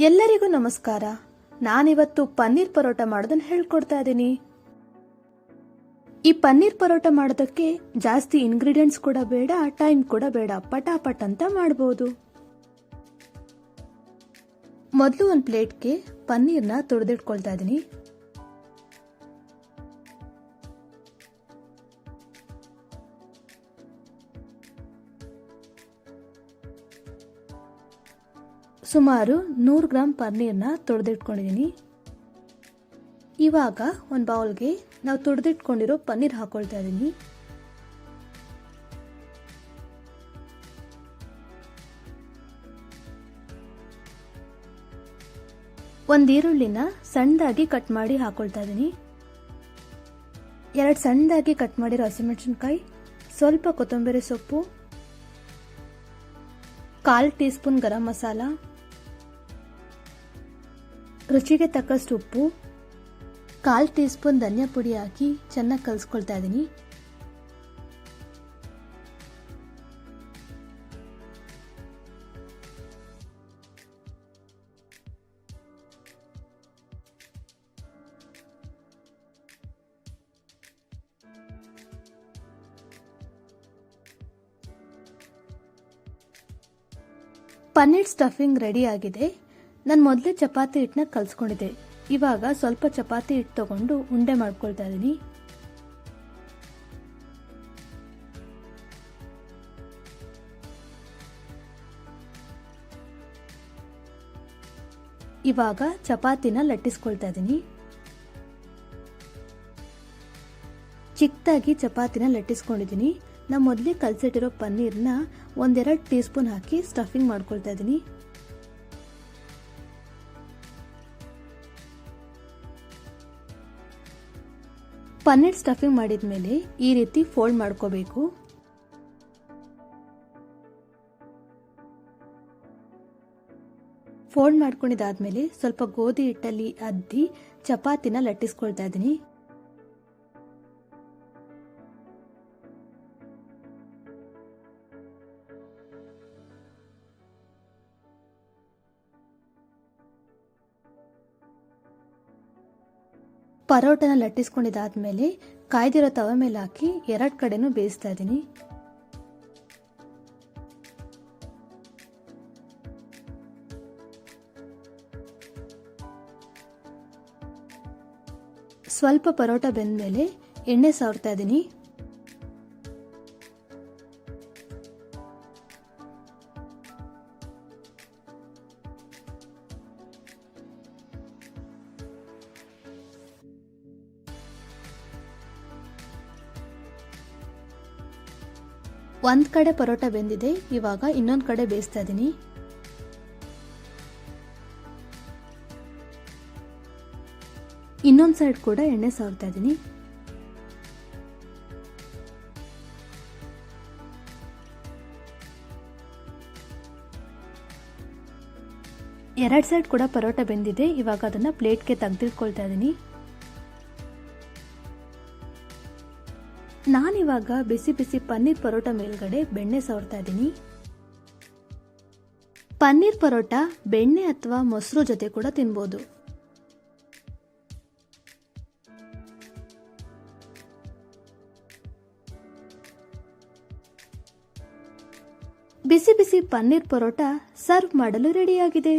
ಎಲ್ಲರಿಗೂ ನಮಸ್ಕಾರ. ನಾನಿವತ್ತು ಪನ್ನೀರ್ ಪರೋಟ ಮಾಡೋದನ್ನ ಹೇಳ್ಕೊಡ್ತಾ ಇದ್ದೀನಿ. ಈ ಪನ್ನೀರ್ ಪರೋಟ ಮಾಡೋದಕ್ಕೆ ಜಾಸ್ತಿ ಇಂಗ್ರೀಡಿಯೆಂಟ್ಸ್ ಕೂಡ ಬೇಡ, ಟೈಮ್ ಕೂಡ ಬೇಡ, ಪಟಾಪಟ್ ಅಂತ ಮಾಡಬಹುದು. ಮೊದಲು ಒಂದು ಪ್ಲೇಟ್ಗೆ ಪನ್ನೀರ್ನ ತುರಿದಿಟ್ಕೊಳ್ತಾ ಇದ್ದೀನಿ. ಸುಮಾರು 100 ಗ್ರಾಂ ಪನ್ನೀರ್ನ ತುರಿದಿಟ್ಕೊಂಡಿದ್ದೀನಿ. ಇವಾಗ ಒಂದು ಬೌಲ್ಗೆ ನಾವು ತುರಿದಿಟ್ಕೊಂಡಿರೋ ಪನ್ನೀರ್ ಹಾಕೊಳ್ತಾ ಇದ್ದೀನಿ. ಒಂದು ಈರುಳ್ಳಿನ ಸಣ್ಣದಾಗಿ ಕಟ್ ಮಾಡಿ ಹಾಕೊಳ್ತಾ ಇದ್ದೀನಿ. 2 ಸಣ್ಣದಾಗಿ ಕಟ್ ಮಾಡಿರೋ ಹಸಿಮೆಣಸಿನಕಾಯಿ, ಸ್ವಲ್ಪ ಕೊತ್ತಂಬರಿ ಸೊಪ್ಪು, 1/4 ಟೀ ಸ್ಪೂನ್ ಗರಂ ಮಸಾಲ, ರುಚಿಗೆ ತಕ್ಕಷ್ಟು ಉಪ್ಪು, 1/4 ಟೀ ಸ್ಪೂನ್ ಧನಿಯಾ ಪುಡಿ ಹಾಕಿ ಚೆನ್ನಾಗಿ ಕಲಿಸ್ಕೊಳ್ತಾ ಇದ್ದೀನಿ. ಪನ್ನೀರ್ ಸ್ಟಫಿಂಗ್ ರೆಡಿ ಆಗಿದೆ. ನಾನು ಮೊದಲೇ ಚಪಾತಿ ಹಿಟ್ಟನ್ನ ಕಲಿಸ್ಕೊಂಡಿದ್ದೆ. ಇವಾಗ ಸ್ವಲ್ಪ ಚಪಾತಿ ಹಿಟ್ಟು ತಗೊಂಡು ಉಂಡೆ ಮಾಡ್ಕೊಳ್ತಾ ಇದ್ದೀನಿ. ಇವಾಗ ಚಪಾತಿನ ಲಟ್ಟಿಸ್ಕೊಳ್ತಾ ಇದ್ದೀನಿ. ಚಿಕ್ಕದಾಗಿ ಚಪಾತಿನ ಲಟ್ಟಿಸ್ಕೊಂಡಿದ್ದೀನಿ. ನಾನು ಮೊದಲೇ ಕಲಸಿಟ್ಟಿರೋ ಪನ್ನೀರ್ನ 1-2 ಟೀ ಸ್ಪೂನ್ ಹಾಕಿ ಸ್ಟಫಿಂಗ್ ಮಾಡ್ಕೊಳ್ತಾ ಇದ್ದೀನಿ. ಪನ್ನೀರ್ ಸ್ಟಫಿಂಗ್ ಮಾಡಿದ್ಮೇಲೆ ಈ ರೀತಿ ಫೋಲ್ಡ್ ಮಾಡ್ಕೋಬೇಕು. ಫೋಲ್ಡ್ ಮಾಡ್ಕೊಂಡಿದ್ದಾದ್ಮೇಲೆ ಸ್ವಲ್ಪ ಗೋಧಿ ಹಿಟ್ಟಲ್ಲಿ ಅದ್ದಿ ಚಪಾತಿನ ಲಟ್ಟಿಸ್ಕೊಳ್ತಾ ಇದ್ದೀನಿ. ಪರೋಟನ ಲಟ್ಟಿಸ್ಕೊಂಡಿದ್ದಾದ್ಮೇಲೆ ಕಾಯ್ದಿರೋ ತವ ಮೇಲೆ ಹಾಕಿ 2 ಕಡೆನೂ ಬೇಯಿಸ್ತಾ ಇದ್ದೀನಿ. ಸ್ವಲ್ಪ ಪರೋಟ ಬೆಂದ್ಮೇಲೆ ಎಣ್ಣೆ ಸವರ್ತಾ ಇದ್ದೀನಿ. ಒಂದ್ ಕಡೆ ಪರೋಟ ಬೆಂದಿದೆ. ಇವಾಗ ಇನ್ನೊಂದು ಕಡೆ ಬೇಯಿಸ್ತಾ ಇದ್ದೀನಿ. ಇನ್ನೊಂದು ಸೈಡ್ ಕೂಡ ಎಣ್ಣೆ ಸವರ್ತಾ ಇದ್ದೀನಿ. ಎರಡು ಸೈಡ್ ಕೂಡ ಪರೋಟ ಬೆಂದಿದೆ. ಇವಾಗ ಅದನ್ನ ಪ್ಲೇಟ್ಗೆ ತೆಗೆದಿಟ್ಕೊಳ್ತಾ ಇದ್ದೀನಿ. ನಾನಿವಾಗ ಬಿಸಿ ಬಿಸಿ ಪನ್ನೀರ್ ಪರೋಟ ಮೇಲ್ಗಡೆ ಬೆಣ್ಣೆ ಸವರ್ತಾ ಇದ್ದೀನಿ. ಪನ್ನೀರ್ ಪರೋಟ ಬೆಣ್ಣೆ ಅಥವಾ ಮೊಸರು ಜೊತೆ ಕೂಡ ತಿನ್ಬೋದು. ಬಿಸಿ ಬಿಸಿ ಪನ್ನೀರ್ ಪರೋಟ ಸರ್ವ್ ಮಾಡಲು ರೆಡಿಯಾಗಿದೆ.